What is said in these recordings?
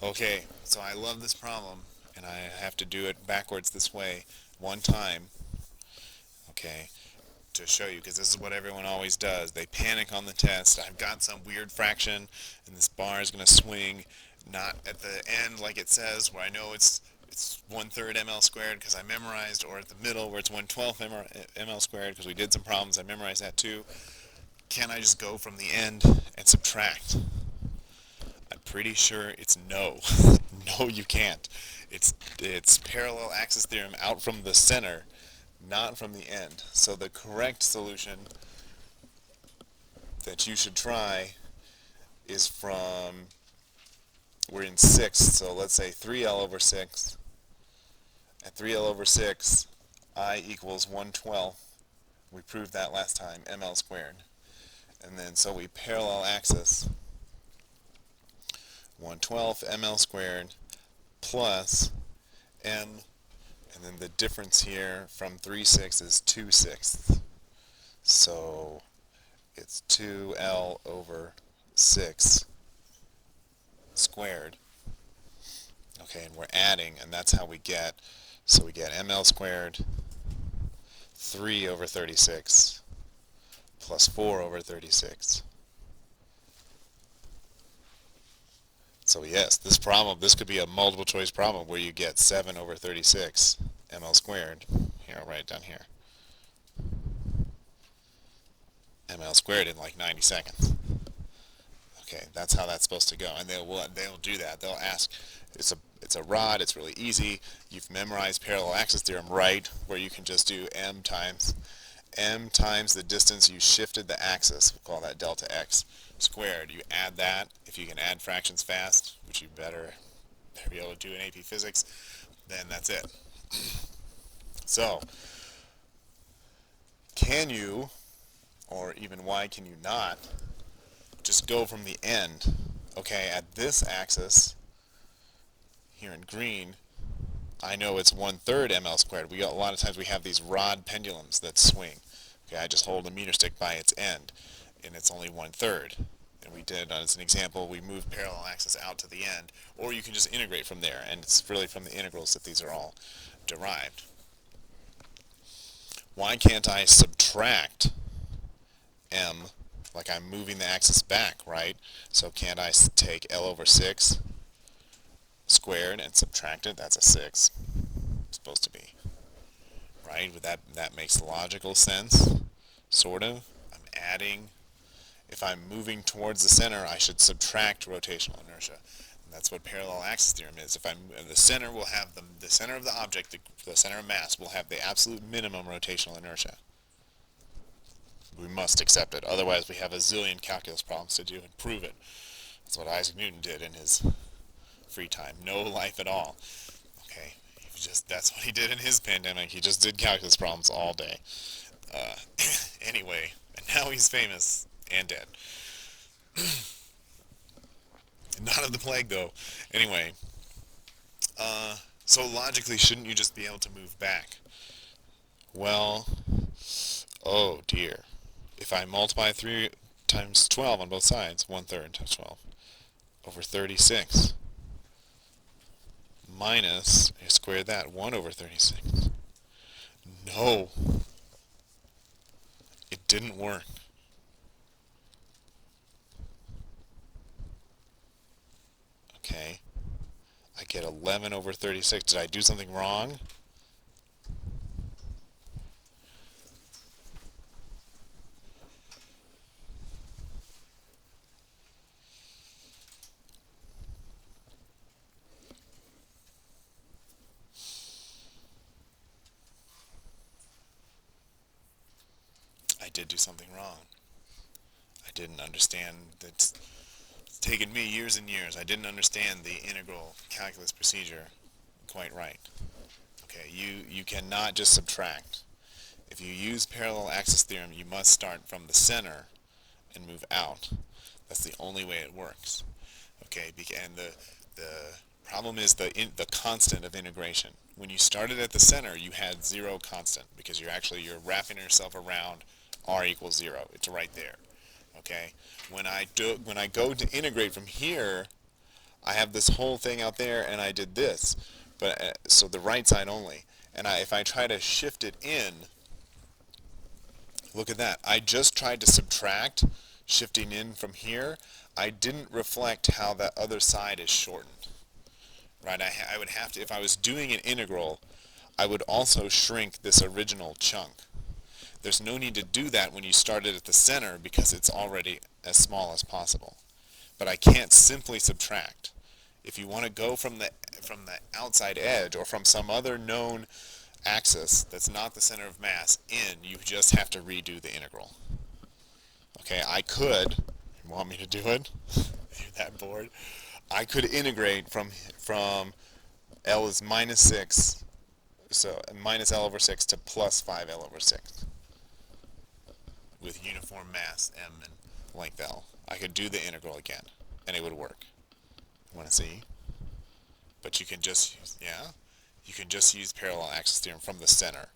Okay, so I love this problem, and I have to do it backwards this way one time, okay, to show you, because this is what everyone always does. They panic on the test. I've got some weird fraction, and this bar is going to swing not at the end like it says, where I know it's 1/3 ml squared because I memorized, or at the middle where it's 1/12 ml squared because we did some problems. I memorized that too. Can I just go from the end and subtract? I'm pretty sure it's no. No, you can't. It's parallel axis theorem out from the center, not from the end. So the correct solution that you should try is from, we're in sixths, so let's say 3L over 6. At 3L over 6, I equals 1/12. We proved that last time, ml squared. And then so we parallel axis 1/12 ml squared plus m, and then the difference here from 3/6 is 2/6. So it's 2L over 6 squared. Okay, and we're adding, and that's how we get, so we get ml squared 3 over 36 plus 4 over 36. So yes, this could be a multiple choice problem where you get 7 over 36 ml squared. Here, I'll write it down here. Ml squared in like 90 seconds. Okay, that's how that's supposed to go, and they'll do that. They'll ask, it's a rod. It's really easy. You've memorized parallel axis theorem, right? Where you can just do m times the distance you shifted the axis. We'll call that delta x squared. You add that. If you can add fractions fast, which you better be able to do in AP Physics, then that's it. So, can you, or even why can you not, just go from the end? Okay, at this axis, here in green, I know it's 1/3 ml squared. A lot of times we have these rod pendulums that swing. Okay, I just hold a meter stick by its end, and it's only 1/3. And we did, as an example, we moved parallel axis out to the end, or you can just integrate from there, and it's really from the integrals that these are all derived. Why can't I subtract m, like I'm moving the axis back, right? So can't I take L over 6 squared and subtract it? That's a 6. It's supposed to be, right? But that makes logical sense, sort of. I'm adding. If I'm moving towards the center, I should subtract rotational inertia. And that's what parallel axis theorem is. If I'm the center will have the center of the object, the center of mass will have the absolute minimum rotational inertia. We must accept it. Otherwise, we have a zillion calculus problems to do and prove it. That's what Isaac Newton did in his free time. No life at all. Okay, that's what he did in his pandemic. He just did calculus problems all day. Uh, anyway, and now he's famous and dead. Not of the plague, though. Anyway, so logically, shouldn't you just be able to move back? Well, oh dear. If I multiply 3 times 12 on both sides, 1/3 times 12, over 36, minus, I square that, 1 over 36. No, it didn't work. Okay, I get 11 over 36. Did I do something wrong? I did do something wrong. I didn't understand that. It's taken me years and years. I didn't understand the integral calculus procedure quite right. Okay, you cannot just subtract. If you use parallel axis theorem, you must start from the center and move out. That's the only way it works. Okay, and the problem is the constant of integration. When you started at the center, you had zero constant because you're wrapping yourself around r equals 0. It's right there. Okay, when I go to integrate from here, I have this whole thing out there and I did this, but so the right side only. And if I try to shift it in, look at that. I just tried to subtract, shifting in from here. I didn't reflect how that other side is shortened. Right? I would have to, if I was doing an integral, I would also shrink this original chunk. There's no need to do that when you start it at the center because it's already as small as possible. But I can't simply subtract. If you want to go from the outside edge or from some other known axis that's not the center of mass in, you just have to redo the integral. Okay, I could, you want me to do it? You're that bored? I could integrate from L is minus 6, so minus L over 6 to plus 5L over 6 with uniform mass M and length L. I could do the integral again, and it would work. Want to see? But you can just use, yeah? You can just use parallel axis theorem from the center.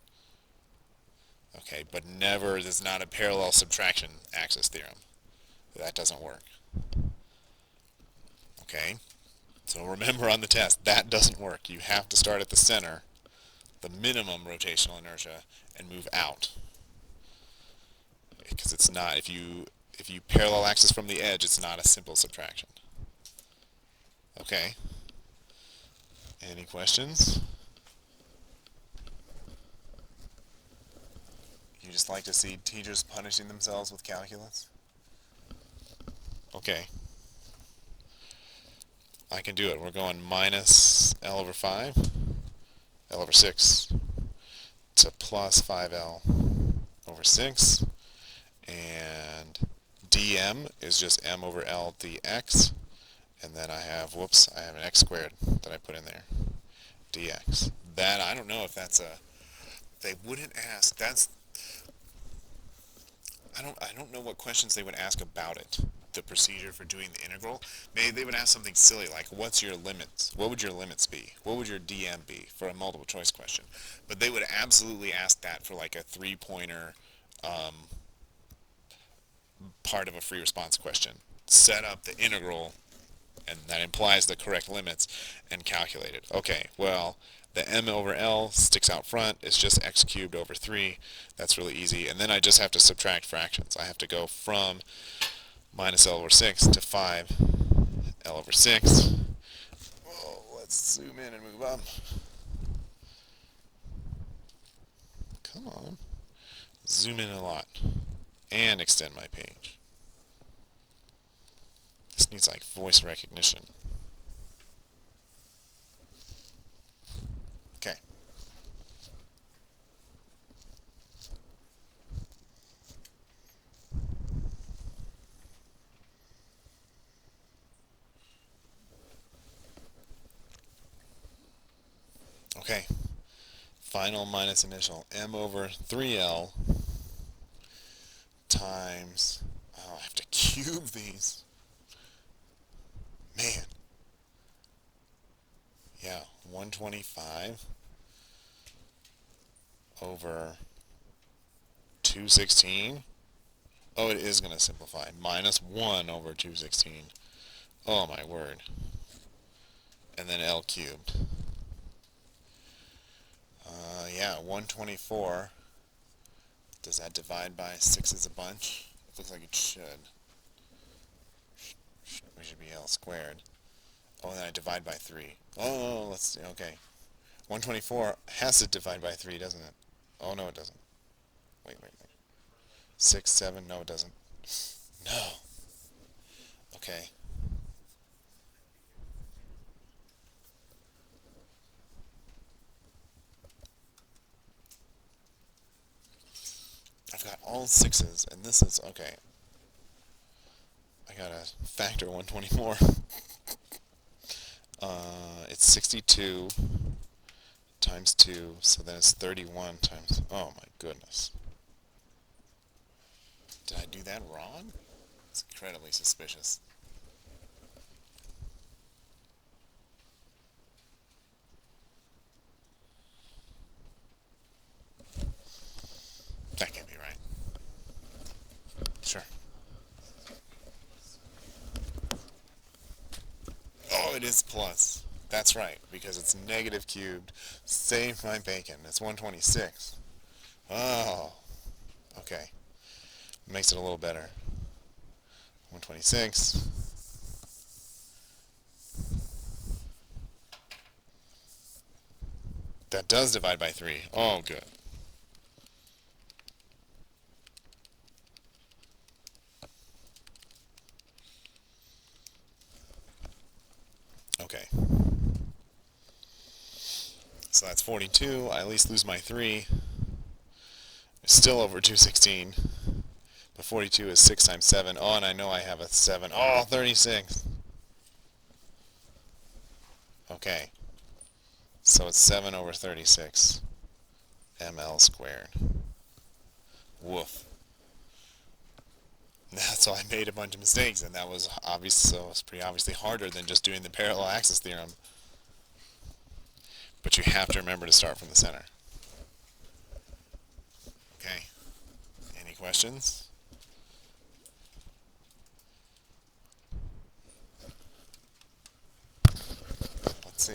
Okay, but never, there's not a parallel subtraction axis theorem. That doesn't work. Okay? So remember on the test, that doesn't work. You have to start at the center, the minimum rotational inertia, and move out. Because it's not, if you parallel axis from the edge, it's not a simple subtraction. Okay. Any questions? You just like to see teachers punishing themselves with calculus? Okay. I can do it. We're going minus L over 5, L over 6, to plus 5L over 6, and dm is just m over L dx, and then I have, whoops, I have an x squared that I put in there, dx. That, I don't know if that's a, they wouldn't ask, that's, I don't know what questions they would ask about it, the procedure for doing the integral. Maybe they would ask something silly like, what's your limits? What would your limits be? What would your dm be for a multiple choice question? But they would absolutely ask that for like a 3-pointer part of a free response question. Set up the integral, and that implies the correct limits, and calculate it. Okay, well, the m over L sticks out front. It's just x cubed over 3. That's really easy. And then I just have to subtract fractions. I have to go from minus L over 6 to 5 L over 6. Oh, let's zoom in and move up. Come on. Zoom in a lot. And extend my page. This needs like voice recognition. Okay. Okay. Final minus initial. M over 3L times, oh, I have to cube these. Man. Yeah, 125 over 216. Oh, it is going to simplify. Minus 1 over 216. Oh, my word. And then L cubed. Yeah, 124. Does that divide by 6 as a bunch? It looks like it should. We should be L squared. Oh, and then I divide by 3. Oh, let's see. Okay. 124 has to divide by 3, doesn't it? Oh, no, it doesn't. Wait. 6, 7, no, it doesn't. No. Okay. I've got all 6s, and this is, okay. I gotta factor 124. It's 62 times 2, so then it's 31 times, oh my goodness. Did I do that wrong? It's incredibly suspicious. That can't be right. Sure. Oh, it is plus. That's right, because it's negative cubed. Save my bacon. It's 126. Oh, okay. Makes it a little better. 126. That does divide by 3. Oh, good. Okay. So that's 42. I at least lose my 3. It's still over 216. But 42 is 6 times 7. Oh, and I know I have a 7. Oh, 36. Okay. So it's 7 over 36 ml squared. Woof. So I made a bunch of mistakes, and that was obvious. So it's pretty obviously harder than just doing the parallel axis theorem. But you have to remember to start from the center. Okay. Any questions? Let's see.